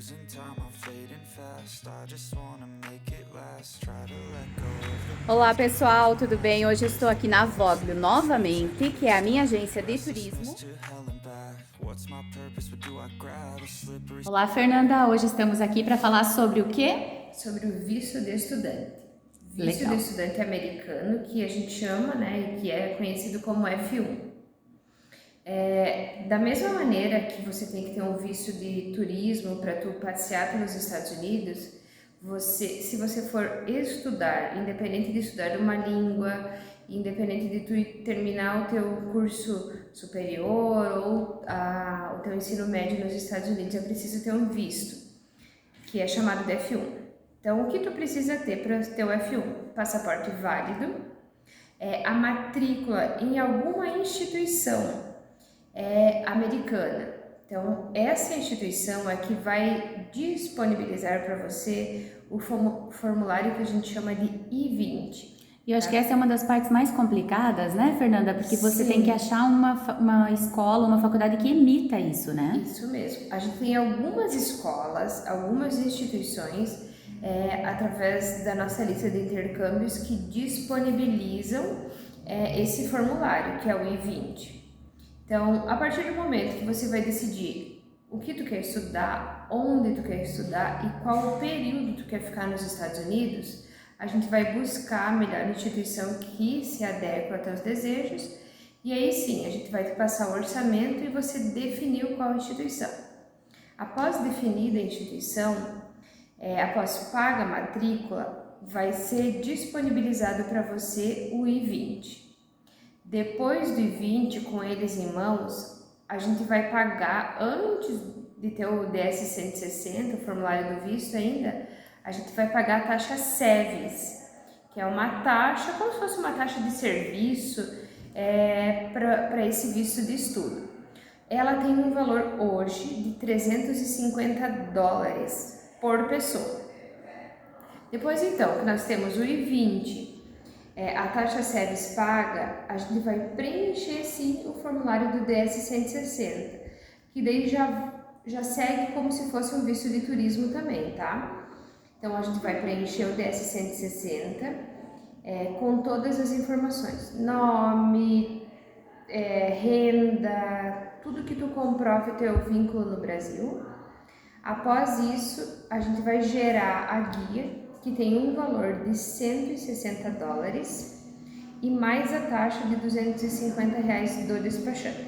losing time, I'm fading fast. I just wanna make it last. Try to let go of the Olá pessoal, tudo bem? Hoje eu estou aqui na Voglio novamente, que é a minha agência de restlessness turismo. to hell and back. What's my purpose? What do I grab? A slippery Olá Fernanda, hoje estamos aqui para falar sobre o quê? Sobre o visto de estudante. Visto Legal. de estudante americano, que a gente chama, né, e que é conhecido como F1. Da mesma maneira que você tem que ter um visto de turismo para tu passear pelos Estados Unidos, se você for estudar, independente de estudar uma língua, independente de tu terminar o teu curso superior ou o teu ensino médio nos Estados Unidos, é preciso ter um visto, que é chamado de F1. Então, o que tu precisa ter para ter o F1? Passaporte válido, a matrícula em alguma instituição americana. Então, essa instituição é que vai disponibilizar para você o formulário que a gente chama de I-20. E eu acho que essa é uma das partes mais complicadas, né, Fernanda? Porque você Sim. tem que achar uma escola, uma faculdade que emita isso, né? Isso mesmo. A gente tem algumas escolas, algumas instituições, através da nossa lista de intercâmbios, que disponibilizam esse formulário, que é o I-20. Então, a partir do momento que você vai decidir o que tu quer estudar, onde tu quer estudar e qual o período tu quer ficar nos Estados Unidos, a gente vai buscar a melhor instituição que se adequa aos teus desejos e aí sim, a gente vai te passar o orçamento e você definiu qual instituição. Após definida a instituição, após paga a matrícula, vai ser disponibilizado para você o I-20. Depois do I-20, com eles em mãos, a gente vai pagar, antes de ter o DS-160, o formulário do visto ainda, a gente vai pagar a taxa SEVES, que é uma taxa, como se fosse uma taxa de serviço para esse visto de estudo. Ela tem um valor hoje de $350 por pessoa. Depois então, que nós temos o I-20, a taxa SEVES paga, a gente vai preencher sim o formulário do DS-160, que daí já segue como se fosse um visto de turismo também, tá? Então a gente vai preencher o DS-160 com todas as informações, nome, renda, tudo que tu comprove teu vínculo no Brasil. Após isso, a gente vai gerar a guia, que tem um valor de $160 e mais a taxa de R$250 do despachante.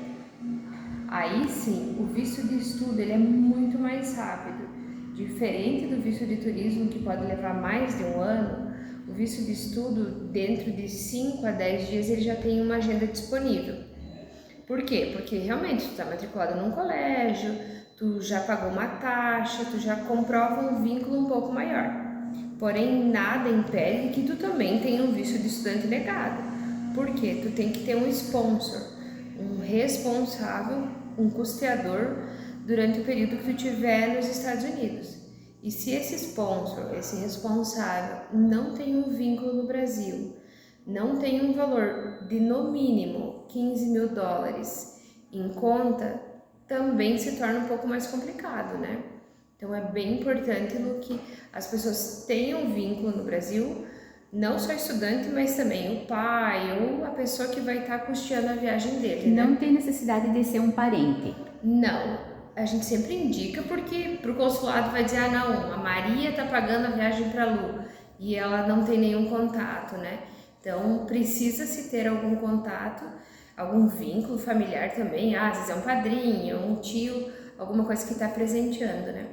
Aí sim, o visto de estudo ele é muito mais rápido. Diferente do visto de turismo, que pode levar mais de um ano, o visto de estudo, dentro de 5 a 10 dias, ele já tem uma agenda disponível. Por quê? Porque realmente tu está matriculado num colégio, tu já pagou uma taxa, tu já comprova um vínculo um pouco maior. Porém, nada impede que tu também tenha um visto de estudante negado. Por quê? Tu tem que ter um sponsor, um responsável, um custeador durante o período que tu estiver nos Estados Unidos. E se esse sponsor, esse responsável, não tem um vínculo no Brasil, não tem um valor de no mínimo $15.000 em conta, também se torna um pouco mais complicado, né? Então é bem importante que as pessoas tenham vínculo no Brasil, não só estudante, mas também o pai ou a pessoa que vai estar custeando a viagem dele, né? Não tem necessidade de ser um parente. Não, a gente sempre indica porque pro consulado vai dizer, não, a Maria tá pagando a viagem para Lu e ela não tem nenhum contato, né? Então precisa se ter algum contato, algum vínculo familiar também, às vezes é um padrinho, um tio, alguma coisa que está presenteando, né?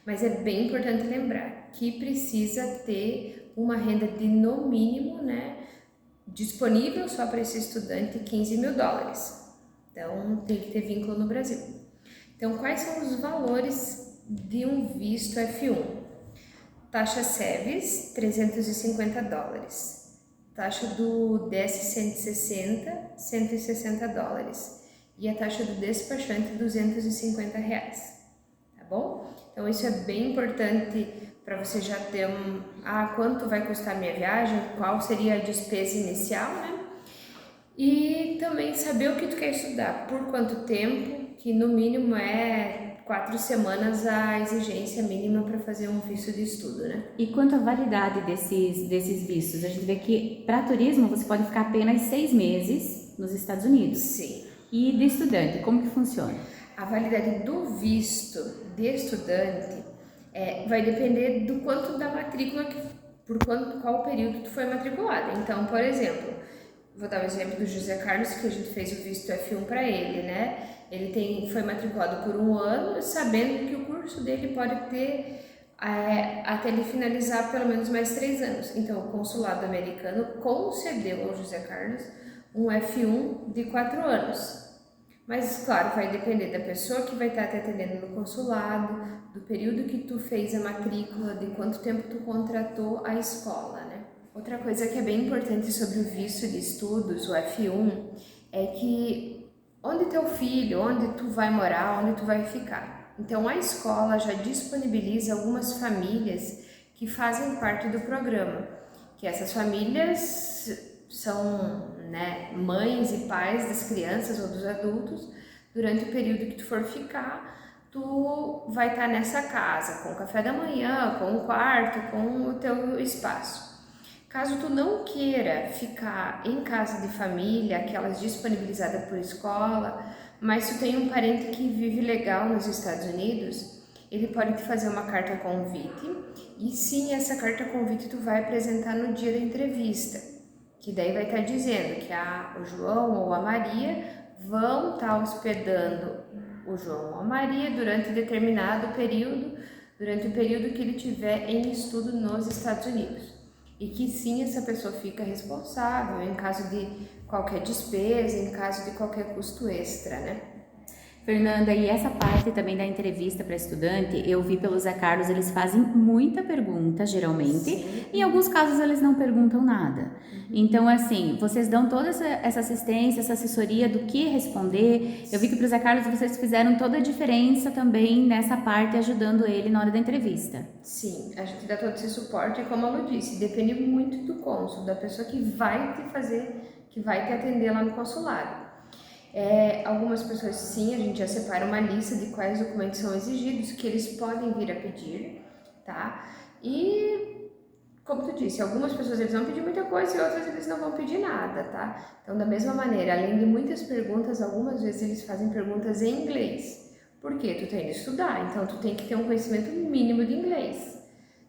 Mas é bem importante lembrar que precisa ter uma renda de no mínimo, né, disponível só para esse estudante $15.000. Então tem que ter vínculo no Brasil. Então quais são os valores de um visto F1? Taxa SEVES, $350. Taxa do DS-160, $160. E a taxa do despachante, R$250. Tá bom? Então isso é bem importante para você já ter quanto vai custar a minha viagem, qual seria a despesa inicial, né? E também saber o que tu quer estudar, por quanto tempo, que no mínimo é 4 semanas a exigência mínima para fazer um visto de estudo, né? E quanto à validade desses vistos? A gente vê que para turismo você pode ficar apenas 6 meses nos Estados Unidos. Sim. E de estudante, como que funciona? A validade do visto de estudante vai depender do quanto da matrícula, qual período tu foi matriculado. Então, por exemplo, vou dar o exemplo do José Carlos, que a gente fez o visto F1 para ele, né? Ele foi matriculado por 1 ano, sabendo que o curso dele pode ter até ele finalizar pelo menos mais 3 anos. Então, o consulado americano concedeu ao José Carlos um F1 de 4 anos. Mas, claro, vai depender da pessoa que vai estar te atendendo no consulado, do período que tu fez a matrícula, de quanto tempo tu contratou a escola, né? Outra coisa que é bem importante sobre o visto de estudos, o F1, é que onde teu filho, onde tu vai morar, onde tu vai ficar. Então, a escola já disponibiliza algumas famílias que fazem parte do programa, que essas famílias são, né, mães e pais das crianças ou dos adultos. Durante o período que tu for ficar, tu vai estar nessa casa, com o café da manhã, com o quarto, com o teu espaço. Caso tu não queira ficar em casa de família, aquelas disponibilizadas por escola, mas tu tem um parente que vive legal nos Estados Unidos, ele pode te fazer uma carta convite, e sim, essa carta convite tu vai apresentar no dia da entrevista, que daí vai estar dizendo que o João ou a Maria vão estar hospedando o João ou a Maria durante determinado período, durante o período que ele tiver em estudo nos Estados Unidos. E que sim, essa pessoa fica responsável em caso de qualquer despesa, em caso de qualquer custo extra, né? Fernanda, e essa parte também da entrevista para estudante, eu vi pelo Zé Carlos, eles fazem muita pergunta, geralmente. Sim. Em alguns casos eles não perguntam nada. Então, assim, vocês dão toda essa assistência, essa assessoria do que responder. Eu vi que para o Zé Carlos vocês fizeram toda a diferença também nessa parte, ajudando ele na hora da entrevista. Sim, a gente dá todo esse suporte e, como a Lu disse, depende muito do cônsul, da pessoa que vai te atender lá no consulado. Algumas pessoas, sim, a gente já separa uma lista de quais documentos são exigidos, que eles podem vir a pedir, tá? E, como tu disse, algumas pessoas eles vão pedir muita coisa e outras eles não vão pedir nada, tá? Então, da mesma maneira, além de muitas perguntas, algumas vezes eles fazem perguntas em inglês. Por quê? Tu tem que estudar, então tu tem que ter um conhecimento mínimo de inglês.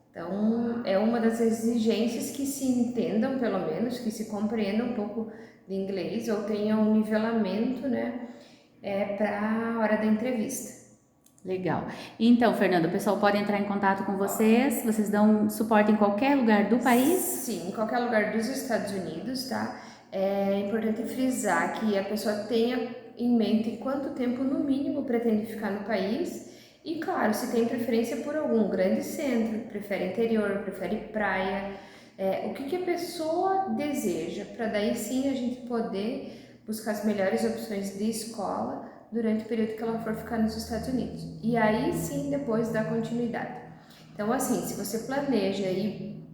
Então, é uma das exigências que se entendam, pelo menos, que se compreendam um pouco de inglês ou tenham um nivelamento, né, para a hora da entrevista. Legal. Então, Fernanda, o pessoal pode entrar em contato com vocês? Vocês dão suporte em qualquer lugar do país? Sim, em qualquer lugar dos Estados Unidos, tá? É importante frisar que a pessoa tenha em mente quanto tempo, no mínimo, pretende ficar no país. E, claro, se tem preferência por algum grande centro, prefere interior, prefere praia, o que a pessoa deseja, para daí sim a gente poder buscar as melhores opções de escola durante o período que ela for ficar nos Estados Unidos. E aí sim, depois dar continuidade. Então, assim, se você planeja ir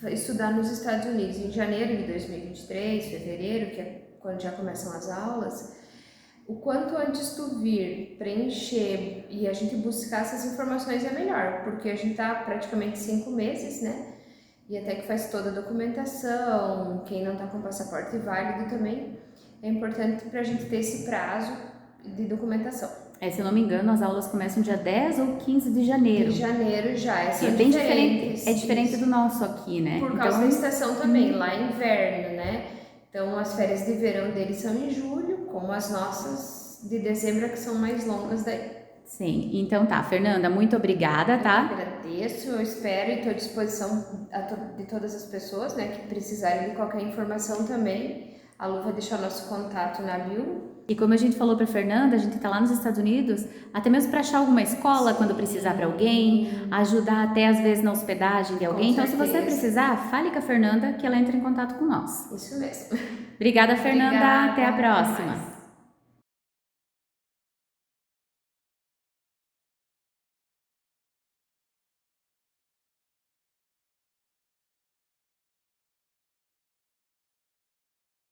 estudar nos Estados Unidos em janeiro de 2023, fevereiro, que é quando já começam as aulas, o quanto antes tu vir, preencher e a gente buscar essas informações é melhor, porque a gente tá praticamente 5 meses, né? E até que faz toda a documentação, quem não tá com passaporte válido também, é importante pra gente ter esse prazo de documentação. Se eu não me engano, as aulas começam dia 10 ou 15 de janeiro. De janeiro já, É bem diferente, é diferente do nosso aqui, né? Por causa da estação também, lá é inverno, né? Então as férias de verão deles são em julho, como as nossas de dezembro, que são mais longas daí. Sim, então tá, Fernanda, muito obrigada, tá? Eu agradeço, eu espero e estou à disposição de todas as pessoas, né, que precisarem de qualquer informação também. A Lu vai deixar o nosso contato na bio. E como a gente falou para Fernanda, a gente tá lá nos Estados Unidos, até mesmo para achar alguma escola quando precisar para alguém, ajudar até às vezes na hospedagem de alguém. Então, se você precisar, fale com a Fernanda que ela entra em contato com nós. Isso mesmo. Obrigada, Fernanda. Obrigada, até a até próxima. mais.